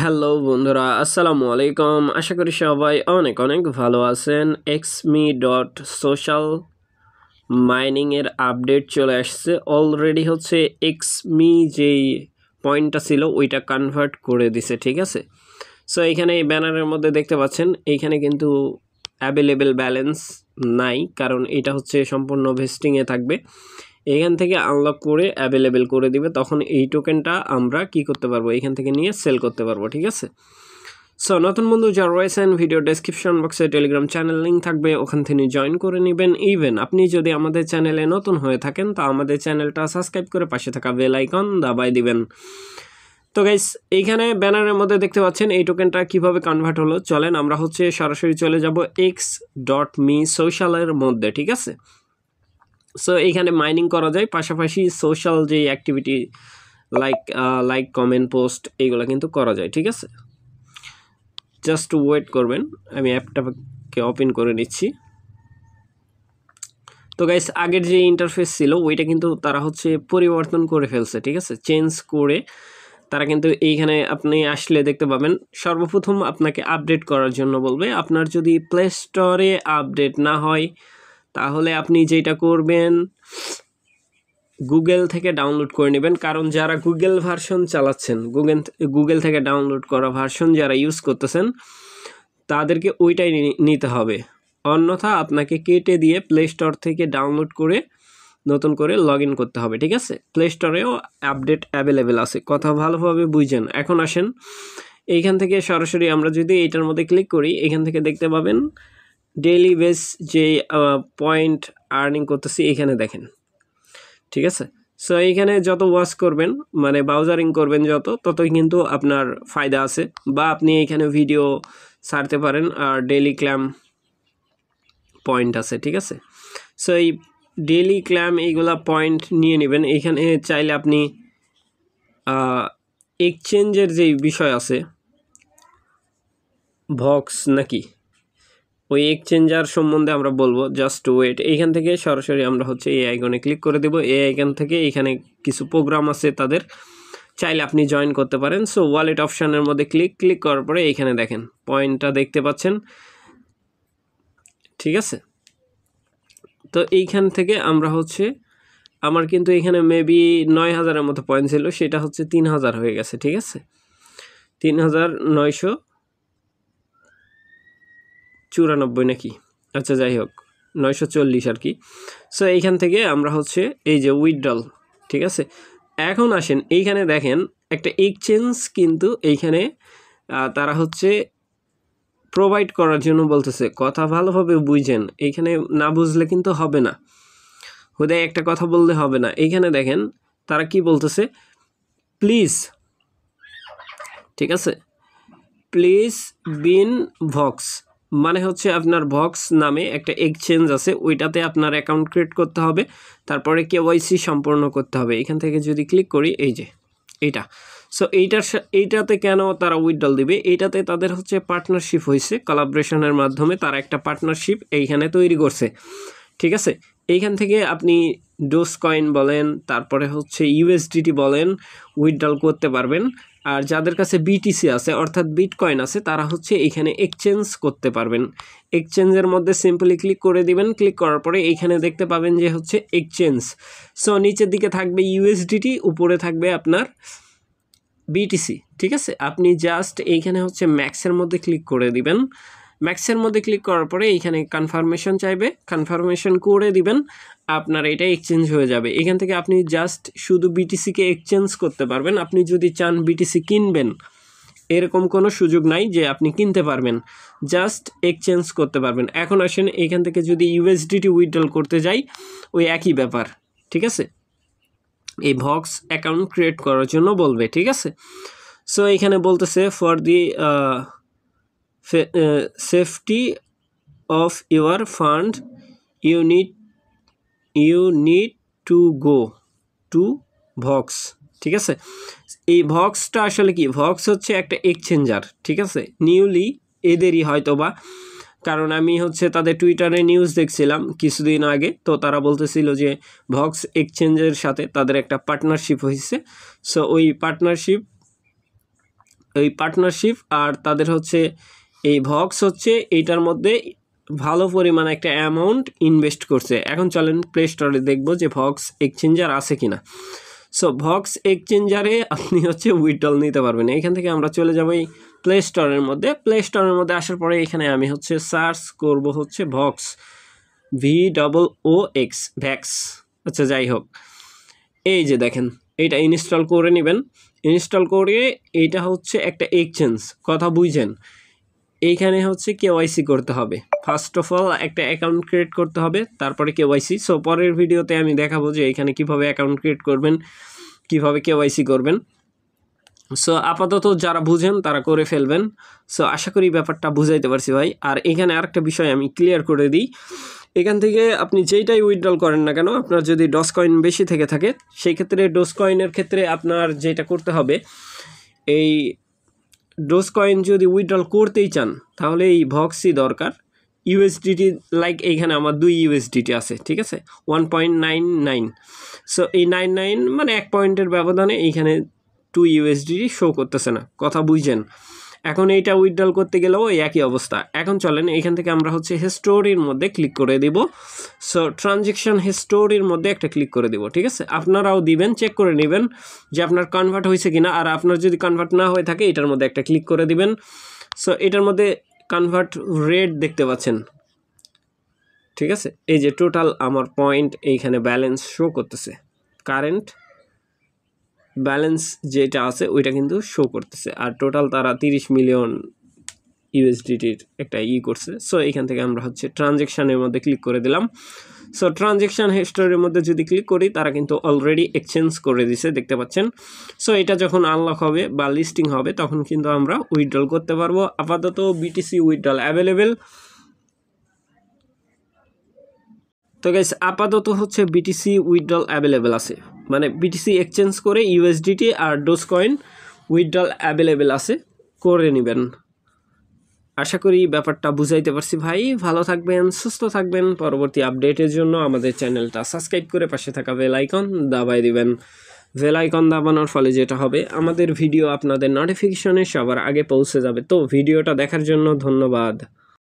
Hello বন্ধুরা, আসসালামু আলাইকুম। আশা করি সবাই অনেক অনেক ভালো আছেন। xme.social মাইনিংয়ের আপডেট চলে আসছে। অলরেডি হচ্ছে xme যেই পয়েন্টটা ছিল ওইটা কনভার্ট করে দিছে, ঠিক আছে। সো এইখানে এই ব্যানারের মধ্যে দেখতে পাচ্ছেন এইখানে কিন্তু অ্যাভেলেবেল ব্যালেন্স নাই, কারণ এটা হচ্ছে সম্পূর্ণ ভেস্টিংয়ে থাকবে। এখান থেকে আনলক করে অ্যাভেলেবেল করে দিবে, তখন এই টোকেনটা আমরা কি করতে পারবো, এখান থেকে নিয়ে সেল করতে পারবো, ঠিক আছে। সো নতুন বন্ধু যারা রয়েছেন, ভিডিও ডেসক্রিপশন বক্সে টেলিগ্রাম চ্যানেল লিঙ্ক থাকবে, ওখান থেকে জয়েন করে নেবেন। ইভেন আপনি যদি আমাদের চ্যানেলে নতুন হয়ে থাকেন তো আমাদের চ্যানেলটা সাবস্ক্রাইব করে পাশে থাকা বেল আইকন দাবাই দিবেন। তো গাইস, এইখানে ব্যানারের মধ্যে দেখতে পাচ্ছেন এই টোকেনটা কিভাবে কনভার্ট হলো। চলেন আমরা হচ্ছে সরাসরি চলে যাব x.me সোশ্যালের মধ্যে, ঠিক আছে। সো এইখানে মাইনিং করা যায়, পাশাপাশি সোশ্যাল যে অ্যাক্টিভিটি লাইক কমেন্ট পোস্ট এইগুলো কিন্তু করা যায়, ঠিক আছে। জাস্ট ওয়েট করবেন, আমি অ্যাপটাকে ওপেন করে নিচ্ছি। তো গাইস, আগের যে ইন্টারফেস ছিল ওইটা কিন্তু তারা হচ্ছে পরিবর্তন করে ফেলছে, ঠিক আছে। চেঞ্জ করে তারা কিন্তু এইখানে আপনি আসলে দেখতে পাবেন সর্বপ্রথম আপনাকে আপডেট করার জন্য বলবে। আপনার যদি প্লে স্টোরে আপডেট না হয় তাহলে আপনি যেটা করবেন গুগল থেকে ডাউনলোড করে নেবেন, কারণ যারা গুগল ভার্সন চালাচ্ছেন, গুগল থেকে ডাউনলোড করা ভার্সন যারা ইউজ করতেছেন তাদেরকে ওইটাই নিতে হবে। অন্যথা আপনাকে কেটে দিয়ে প্লে স্টোর থেকে ডাউনলোড করে নতুন করে লগ ইন করতে হবে, ঠিক আছে। প্লে স্টোরেও আপডেট অ্যাভেলেবেল আছে, কথা ভালোভাবে বুঝেন। এখন আসেন এইখান থেকে সরাসরি আমরা যদি এইটার মধ্যে ক্লিক করি, এখান থেকে দেখতে পাবেন ডেইলি বেস যে পয়েন্ট আর্নিং করতেছি, এখানে দেখেন, ঠিক আছে। সো এইখানে যত ওয়াচ করবেন, মানে ব্রাউজারিং করবেন ততই কিন্তু আপনার ফায়দা আছে। বা আপনি এইখানে ভিডিও ছাড়তে পারেন, আর ডেইলি ক্ল্যাম পয়েন্ট আছে, ঠিক আছে। সো এই ডেইলি ক্ল্যাম এইগুলা পয়েন্ট নিয়ে নেবেন। এইখানে চাইলে আপনি এক্সচেঞ্জের যেই বিষয় আছে, ভক্স নাকি, ওই এক্সচেঞ্জার সম্বন্ধে আমরা বলবো, জাস্ট ওয়েট। এইখান থেকে সরাসরি আমরা হচ্ছে এই আইকনে ক্লিক করে দেবো। এই আইকন থেকে এইখানে কিছু প্রোগ্রাম আছে তাদের, চাইলে আপনি জয়েন করতে পারেন। সো ওয়ালেট অপশানের মধ্যে ক্লিক করার পরে এইখানে দেখেন পয়েন্টটা দেখতে পাচ্ছেন, ঠিক আছে। তো এইখান থেকে আমরা হচ্ছে আমার কিন্তু এখানে মেবি 9,000-এর মতো পয়েন্ট ছিল, সেটা হচ্ছে 3,000 হয়ে গেছে, ঠিক আছে। 3,994 নাকি, আচ্ছা যাই হোক 940 আর কি। সো এইখান থেকে আমরা হচ্ছে এই যে উইথড্রল, ঠিক আছে। এখন আসেন এইখানে দেখেন একটা এক্সচেঞ্জ কিন্তু এইখানে তারা হচ্ছে প্রোভাইড করার জন্য বলতেছে, কথা ভালোভাবে বুঝেন। এইখানে না বুঝলে কিন্তু হবে না, হুদায় একটা কথা বললে হবে না। এইখানে দেখেন তারা কি বলতেছে, প্লিজ, ঠিক আছে, প্লিজ বিন ভক্স, মানে হচ্ছে আপনার ভক্স নামে একটা এক্সচেঞ্জ আছে, ওইটাতে আপনার অ্যাকাউন্ট ক্রিয়েট করতে হবে, তারপরে কেওয়াইসি সম্পূর্ণ করতে হবে। এখান থেকে যদি ক্লিক করি, এই যে এইটা। সো এইটাতে কেন তারা উইথড্রল দিবে, এইটাতে তাদের হচ্ছে পার্টনারশিপ হয়েছে, কোলাবোরেশনের মাধ্যমে তারা একটা পার্টনারশিপ এইখানে তৈরি করছে, ঠিক আছে। এইখান থেকে আপনি ডোজ কয়েন বলেন, তারপরে হচ্ছে ইউএসডিটি বলেন, উইথড্রল করতে পারবেন। আর যাদের কাছে বিটিসি আছে অর্থাৎ বিটকয়েন আছে, তারা হচ্ছে এখানে এক্সচেঞ্জ করতে পারবেন। এক্সচেঞ্জের মধ্যে সিম্পলি ক্লিক করে দিবেন। ক্লিক করার পরে এইখানে দেখতে পাবেন যে হচ্ছে এক্সচেঞ্জ। সো নিচের দিকে থাকবে ইউএসডিটি, উপরে থাকবে আপনার বিটিসি, ঠিক আছে। আপনি জাস্ট এইখানে হচ্ছে ম্যাক্সের মধ্যে ক্লিক করে দিবেন। ম্যাক্সের মধ্যে ক্লিক করার পরে এইখানে কনফার্মেশন চাইবে, কনফার্মেশন করে দিবেন, আপনার এটা এক্সচেঞ্জ হয়ে যাবে। এখান থেকে আপনি জাস্ট শুধু বিটিসিকে এক্সচেঞ্জ করতে পারবেন। আপনি যদি চান বিটিসি কিনবেন, এরকম কোনো সুযোগ নাই যে আপনি কিনতে পারবেন, জাস্ট এক্সচেঞ্জ করতে পারবেন। এখন আসেন এইখান থেকে যদি ইউএসডিটি উইথড্রল করতে যাই, ওই একই ব্যাপার, ঠিক আছে। এই ভক্স অ্যাকাউন্ট ক্রিয়েট করার জন্য বলবে, ঠিক আছে। সো এখানে বলতেছে for the safety of your fund you need to go to vox, ঠিক আছে। এই ভক্সটা আসলে কি, ভক্স হচ্ছে একটা এক্সচেঞ্জার, ঠিক আছে। নিউলি এদেরই হয়তো বা, কারণ আমি হচ্ছে তাদের টুইটারে নিউজ দেখছিলাম কিছুদিন আগে, তো তারা বলতেছিল যে ভক্স এক্সচেঞ্জের সাথে তাদের একটা পার্টনারশিপ হয়েছে। সো ওই পার্টনারশিপ ওই পার্টনারশিপ আর তাদের হচ্ছে এই ভক্স হচ্ছে এইটার মধ্যে ভালো পরিমাণ একটা অ্যামাউন্ট ইনভেস্ট করছে। এখন চলেন প্লে স্টোরে দেখবো যে ভক্স এক্সচেঞ্জার আছে কিনা। সো ভক্স এক্সচেঞ্জারে আপনি হচ্ছে উইথড্রল নিতে পারবেন। এখান থেকে আমরা চলে যাবো এই প্লে স্টোরের মধ্যে। প্লে স্টোরের মধ্যে আসার পরে এখানে আমি হচ্ছে সার্চ করব হচ্ছে ভক্স VOOX ভ্যাক্স। আচ্ছা যাই হোক, এই যে দেখেন এইটা ইনস্টল করে নেবেন। ইনস্টল করে এইটা হচ্ছে একটা এক্সচেঞ্জ, কথা বুঝছেন। এইখানে হচ্ছে KYC করতে হবে। ফার্স্ট অফ অল একটা অ্যাকাউন্ট ক্রিয়েট করতে হবে, তারপরে KYC। সো পরের ভিডিওতে আমি দেখাবো যে এখানে কিভাবে অ্যাকাউন্ট ক্রিয়েট করবেন, কিভাবে KYC করবেন। সো আপাতত যারা বুঝেন তারা করে ফেলবেন। সো আশা করি ব্যাপারটা বুঝাইতে পারছি ভাই। আর এখানে আরেকটা বিষয় আমি ক্লিয়ার করে দিই, এখান থেকে আপনি যেইটাই উইথড্রল করেন না কেন, আপনার যদি ডজ কয়েন বেশি থেকে থাকে, সেই ক্ষেত্রে ডজ কয়েনের ক্ষেত্রে আপনার যেটা করতে হবে, এই ডজ কয়েন যদি উইথড্রল করতেই চান তাহলে এই ভক্সই দরকার। ইউএসডিটি লাইক এইখানে আমার 2 USDT আছে, ঠিক আছে, 1.99। সো এই 99 মানে 1 পয়েন্টের ব্যবধানে এইখানে 2 USDT শো করতেছে না, কথা বুঝছেন। এখন এইটা উইথড্রল করতে গেলেও এই একই অবস্থা। এখন চলেন এইখান থেকে আমরা হচ্ছে হিস্টোরির মধ্যে ক্লিক করে দিব। সো ট্রানজ্যাকশন হিস্টোরির মধ্যে একটা ক্লিক করে দিব, ঠিক আছে। আপনারাও দিবেন, চেক করে নেবেন যে আপনার কনভার্ট হয়েছে কিনা। আর আপনার যদি কনভার্ট না হয়ে থাকে এটার মধ্যে একটা ক্লিক করে দিবেন। সো এটার মধ্যে কনভার্ট রেট দেখতে পাচ্ছেন, ঠিক আছে। এই যে টোটাল আমার পয়েন্ট এইখানে ব্যালেন্স শো করতেছে, কারেন্ট ব্যালেন্স যেটা আছে ওইটা কিন্তু শো করতেছে। আর টোটাল তারা 30 মিলিয়ন USDTর একটা করছে। সো এখান থেকে আমরা হচ্ছে ট্রানজ্যাকশানের মধ্যে ক্লিক করে দিলাম। সো ট্রানজ্যাকশান হিস্টোরির মধ্যে যদি ক্লিক করি, তারা কিন্তু অলরেডি এক্সচেঞ্জ করে দিছে, দেখতে পাচ্ছেন। সো এটা যখন আনলক হবে বা লিস্টিং হবে তখন কিন্তু আমরা উইথড্রল করতে পারবো। আপাতত BTC উইথড্রল অ্যাভেলেবেল। তো গাইস আপাতত হচ্ছে BTC উইথড্রল অ্যাভেলেবেল আছে, মানে BTC এক্সচেঞ্জ করে USDT আর ডোজ কয়েন উইথড্রল অ্যাভেলেবেল আছে, করে নেবেন। আশা করি ব্যাপারটা বুঝাইতে পারছি ভাই। ভালো থাকবেন, সুস্থ থাকবেন। পরবর্তী আপডেটের জন্য আমাদের চ্যানেলটা সাবস্ক্রাইব করে পাশে থাকা বেল আইকন দাবাই দিবেন। বেল আইকন দাবানোর ফলে যেটা হবে, আমাদের ভিডিও আপনাদের নোটিফিকেশনে সবার আগে পৌঁছে যাবে। তো ভিডিওটা দেখার জন্য ধন্যবাদ।